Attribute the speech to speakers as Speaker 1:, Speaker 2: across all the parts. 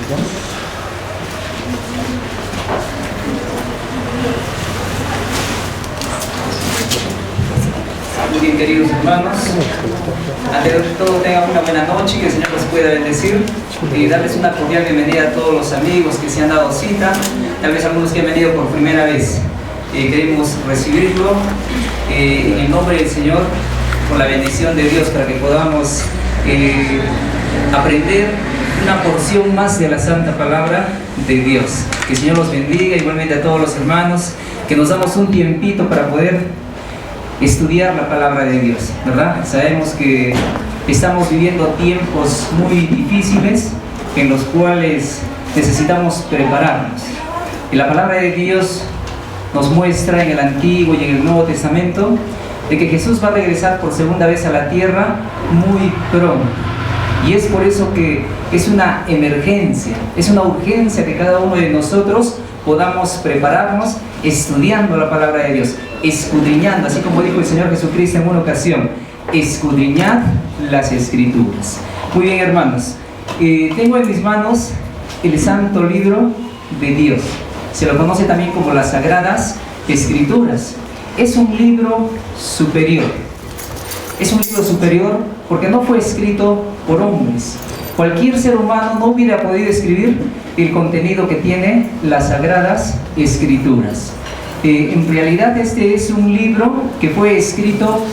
Speaker 1: Muy bien, queridos hermanos, ante todo tengan una buena noche, que el Señor los pueda bendecir y darles una cordial bienvenida a todos los amigos que se han dado cita, tal vez algunos que han venido por primera vez. Queremos recibirlo en el nombre del Señor, con la bendición de Dios, para que podamos aprender una porción más de la Santa Palabra de Dios. Que el Señor los bendiga, igualmente a todos los hermanos, que nos damos un tiempito para poder estudiar la palabra de Dios, ¿verdad? Sabemos que estamos viviendo tiempos muy difíciles en los cuales necesitamos prepararnos. Y la palabra de Dios nos muestra en el Antiguo y en el Nuevo Testamento de que Jesús va a regresar por segunda vez a la tierra muy pronto. Y es por eso que es una emergencia, es una urgencia que cada uno de nosotros podamos prepararnos estudiando la palabra de Dios, escudriñando, así como dijo el Señor Jesucristo en una ocasión: escudriñad las Escrituras. Muy bien, hermanos, tengo en mis manos el Santo Libro de Dios. Se lo conoce también como las Sagradas Escrituras. Es un libro superior. Es un libro superior porque no fue escrito por hombres. Cualquier ser humano no hubiera podido escribir el contenido que tiene las Sagradas Escrituras. En realidad este es un libro que fue escrito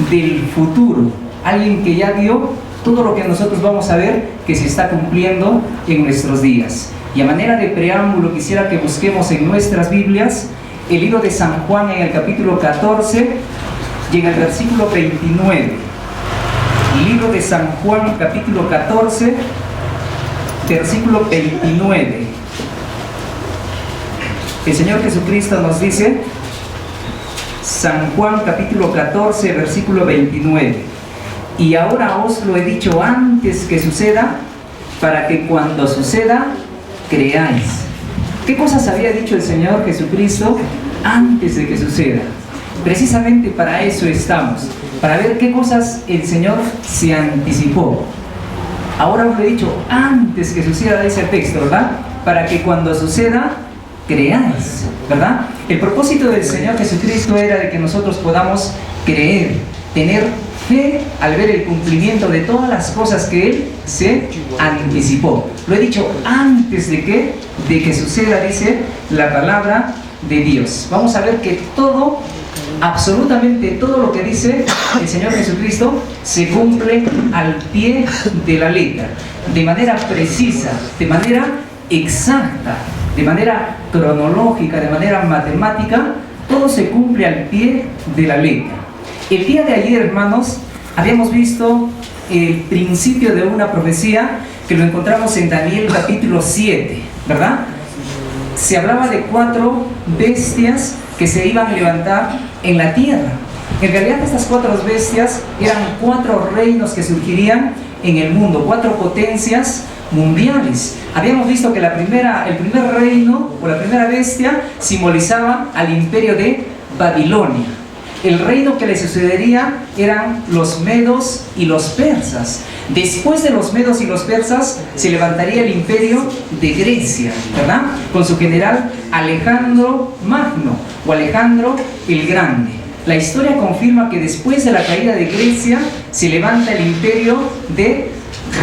Speaker 1: del futuro. Alguien que ya vio todo lo que nosotros vamos a ver que se está cumpliendo en nuestros días. Y a manera de preámbulo quisiera que busquemos en nuestras Biblias el libro de San Juan en el capítulo 14 y en el versículo 29. Libro de San Juan, capítulo 14, versículo 29. El Señor Jesucristo nos dice, San Juan, capítulo 14, versículo 29: y ahora os lo he dicho antes que suceda, para que cuando suceda, creáis. ¿Qué cosas había dicho el Señor Jesucristo antes de que suceda? Precisamente para eso estamos, para ver qué cosas el Señor se anticipó. Ahora os lo he dicho antes que suceda, dice el texto, ¿verdad? Para que cuando suceda, creáis, ¿verdad? El propósito del Señor Jesucristo era de que nosotros podamos creer, tener fe al ver el cumplimiento de todas las cosas que Él se anticipó. Lo he dicho antes de que suceda, dice la palabra de Dios. Vamos a ver que todo, absolutamente todo lo que dice el Señor Jesucristo se cumple al pie de la letra, de manera precisa, de manera exacta, de manera cronológica, de manera matemática. Todo se cumple al pie de la letra. El día de ayer, hermanos, habíamos visto el principio de una profecía que lo encontramos en Daniel capítulo 7, ¿verdad? Se hablaba de 4 bestias que se iban a levantar en la tierra. En realidad estas 4 bestias eran 4 reinos que surgirían en el mundo, 4 potencias mundiales. Habíamos visto que el primer reino o la primera bestia simbolizaba al imperio de Babilonia. El reino que le sucedería eran los medos y los persas. Después de los medos y los persas se levantaría el imperio de Grecia, ¿verdad? Con su general Alejandro Magno o Alejandro el Grande. La historia confirma que después de la caída de Grecia se levanta el imperio de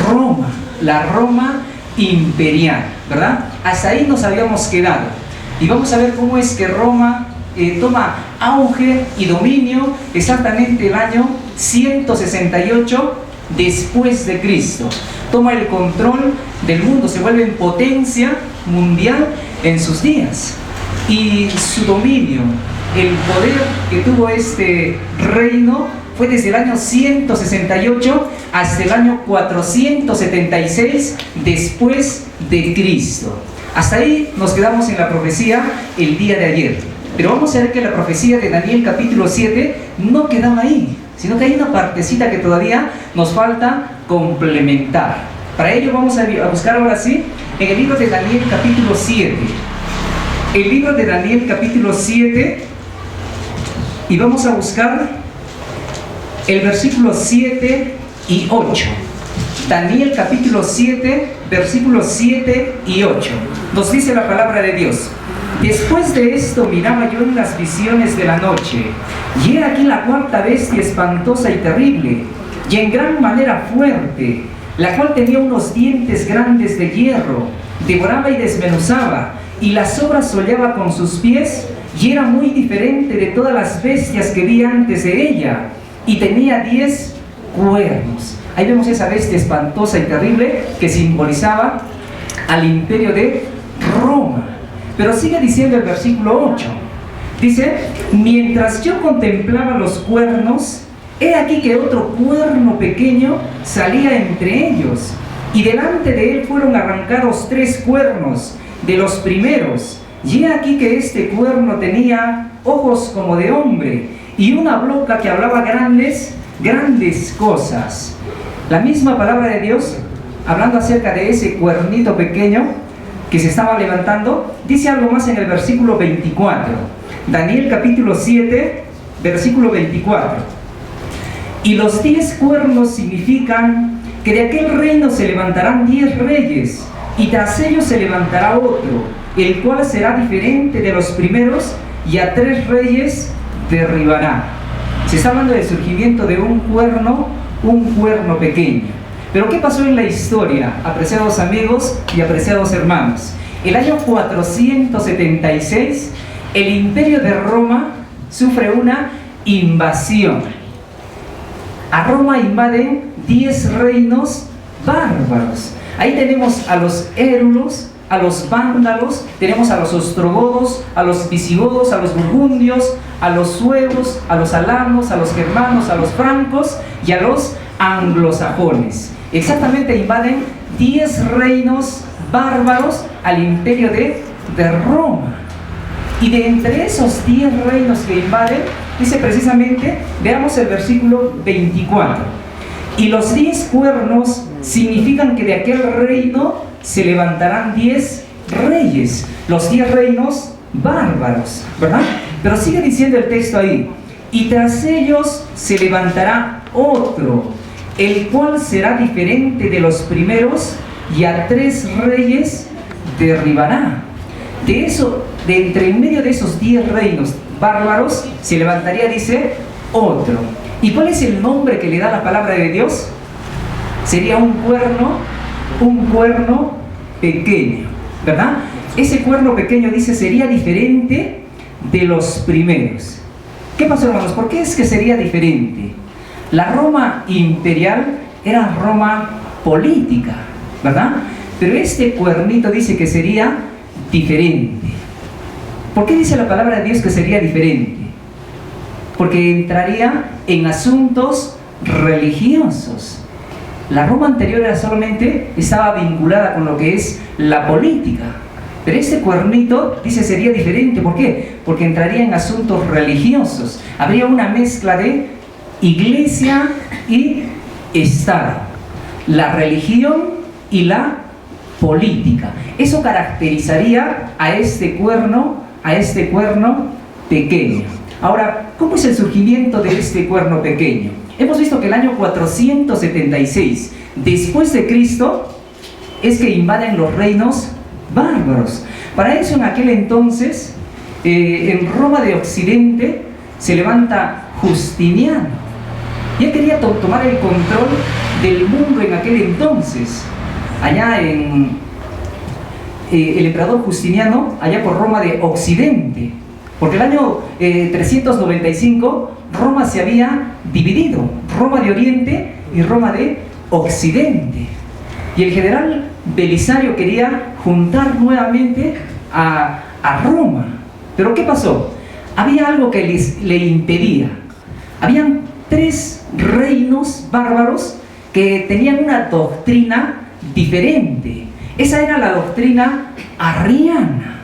Speaker 1: Roma, la Roma imperial, ¿verdad? Hasta ahí nos habíamos quedado. Y vamos a ver cómo es que Roma toma auge y dominio exactamente el año 168 después de Cristo. Toma el control del mundo, se vuelve en potencia mundial en sus días. Y su dominio, el poder que tuvo este reino fue desde el año 168 hasta el año 476 después de Cristo. Hasta ahí nos quedamos en la profecía el día de ayer. Pero vamos a ver que la profecía de Daniel capítulo 7 no quedaba ahí, sino que hay una partecita que todavía nos falta complementar. Para ello vamos a buscar ahora sí en el libro de Daniel capítulo 7. El libro de Daniel capítulo 7, y vamos a buscar el versículo 7 y 8. Daniel capítulo 7, versículos 7 y 8. Nos dice la palabra de Dios: después de esto miraba yo en las visiones de la noche, y he aquí la cuarta bestia espantosa y terrible, y en gran manera fuerte, la cual tenía unos dientes grandes de hierro, devoraba y desmenuzaba, y las obras hollaba con sus pies, y era muy diferente de todas las bestias que vi antes de ella, y tenía 10 cuernos. Ahí vemos esa bestia espantosa y terrible que simbolizaba al imperio de Roma. Pero sigue diciendo el versículo 8. Dice: mientras yo contemplaba los cuernos, he aquí que otro cuerno pequeño salía entre ellos, y delante de él fueron arrancados 3 cuernos de los primeros, y he aquí que este cuerno tenía ojos como de hombre, y una boca que hablaba grandes cosas. La misma palabra de Dios, hablando acerca de ese cuernito pequeño que se estaba levantando, dice algo más en el versículo 24. Daniel capítulo 7, versículo 24. Y los 10 cuernos significan que de aquel reino se levantarán 10 reyes, y tras ellos se levantará otro, el cual será diferente de los primeros, y a 3 reyes derribará. Se está hablando del surgimiento de un cuerno pequeño. Pero ¿qué pasó en la historia, apreciados amigos y apreciados hermanos? El año 476, el imperio de Roma sufre una invasión. A Roma invaden 10 reinos bárbaros. Ahí tenemos a los érulos, a los vándalos, tenemos a los ostrogodos, a los visigodos, a los burgundios, a los suevos, a los alanos, a los germanos, a los francos y a los anglosajones. Exactamente, invaden 10 reinos bárbaros al imperio de Roma. Y de entre esos 10 reinos que invaden, dice precisamente, veamos el versículo 24. Y los 10 cuernos significan que de aquel reino se levantarán 10 reyes, los 10 reinos bárbaros, ¿verdad? Pero sigue diciendo el texto ahí: y tras ellos se levantará otro, el cual será diferente de los primeros, y a 3 reyes derribará. De entre en medio de esos 10 reinos bárbaros se levantaría, dice, otro. ¿Y cuál es el nombre que le da la palabra de Dios? Sería un cuerno pequeño, ¿verdad? Ese cuerno pequeño, dice, sería diferente de los primeros. ¿Qué pasó, hermanos? ¿Por qué es que sería diferente? La Roma imperial era Roma política, ¿verdad? Pero este cuernito dice que sería diferente. ¿Por qué dice la palabra de Dios que sería diferente? Porque entraría en asuntos religiosos. La Roma anterior estaba vinculada con lo que es la política. Pero este cuernito, dice, sería diferente. ¿Por qué? Porque entraría en asuntos religiosos. Habría una mezcla de iglesia y Estado. La religión y la política. Eso caracterizaría a este cuerno pequeño. Ahora, ¿cómo es el surgimiento de este cuerno pequeño? Hemos visto que el año 476 después de Cristo es que invaden los reinos bárbaros. Para eso, en aquel entonces, en Roma de Occidente se levanta Justiniano. Y él quería tomar el control del mundo en aquel entonces. Allá el emperador Justiniano, allá por Roma de Occidente. Porque el año 395 Roma se había dividido, Roma de Oriente y Roma de Occidente. Y el general Belisario quería juntar nuevamente a Roma. Pero ¿qué pasó? Había algo que le impedía. Habían 3 reinos bárbaros que tenían una doctrina diferente. Esa era la doctrina arriana.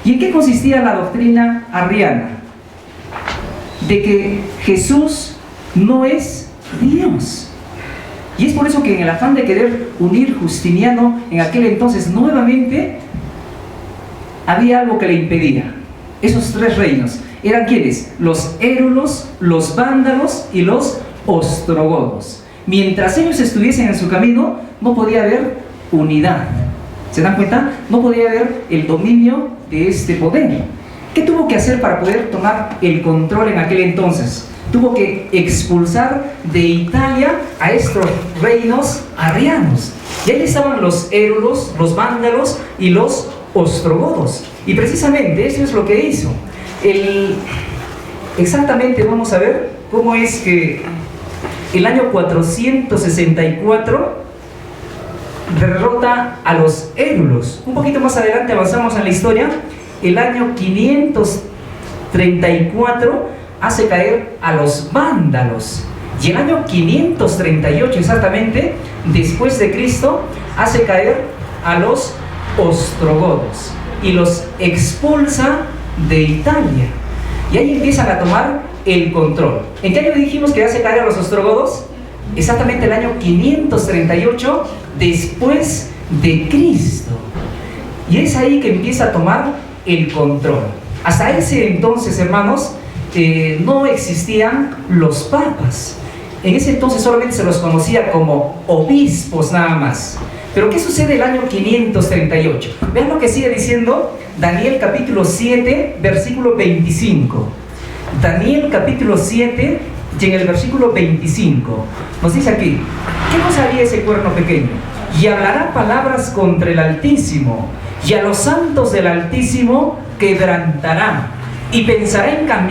Speaker 1: ¿Y en qué consistía la doctrina arriana? De que Jesús no es Dios. Y es por eso que en el afán de querer unir Justiniano en aquel entonces nuevamente, había algo que le impedía. Esos 3 reinos eran ¿quiénes? Los érulos, los vándalos y los ostrogodos. mientras ellos estuviesen en su camino, no podía haber unidad. ¿Se dan cuenta? No podía haber el dominio de este poder. ¿Qué tuvo que hacer para poder tomar el control en aquel entonces? Tuvo que expulsar de Italia a estos reinos arrianos. Y ahí estaban los érulos, los vándalos y los ostrogodos. Y precisamente eso es lo que hizo. Exactamente vamos a ver cómo es que el año 464 derrota a los érulos. Un poquito más adelante avanzamos en la historia. El año 534 hace caer a los vándalos. Y el año 538 exactamente, después de Cristo, hace caer a los ostrogodos y los expulsa de Italia. Y ahí empiezan a tomar el control. ¿En qué año dijimos que hace caer a los ostrogodos? Exactamente el año 538 después de Cristo. Y es ahí que empieza a tomar el control. Hasta ese entonces, hermanos, no existían los papas. En ese entonces solamente se los conocía como obispos nada más. Pero ¿qué sucede el año 538? Vean lo que sigue diciendo Daniel capítulo 7, versículo 25. Daniel capítulo 7 y en el versículo 25 nos dice aquí: ¿qué nos haría ese cuerno pequeño? Y hablará palabras contra el Altísimo, y a los santos del Altísimo quebrantará, y pensará en cambiar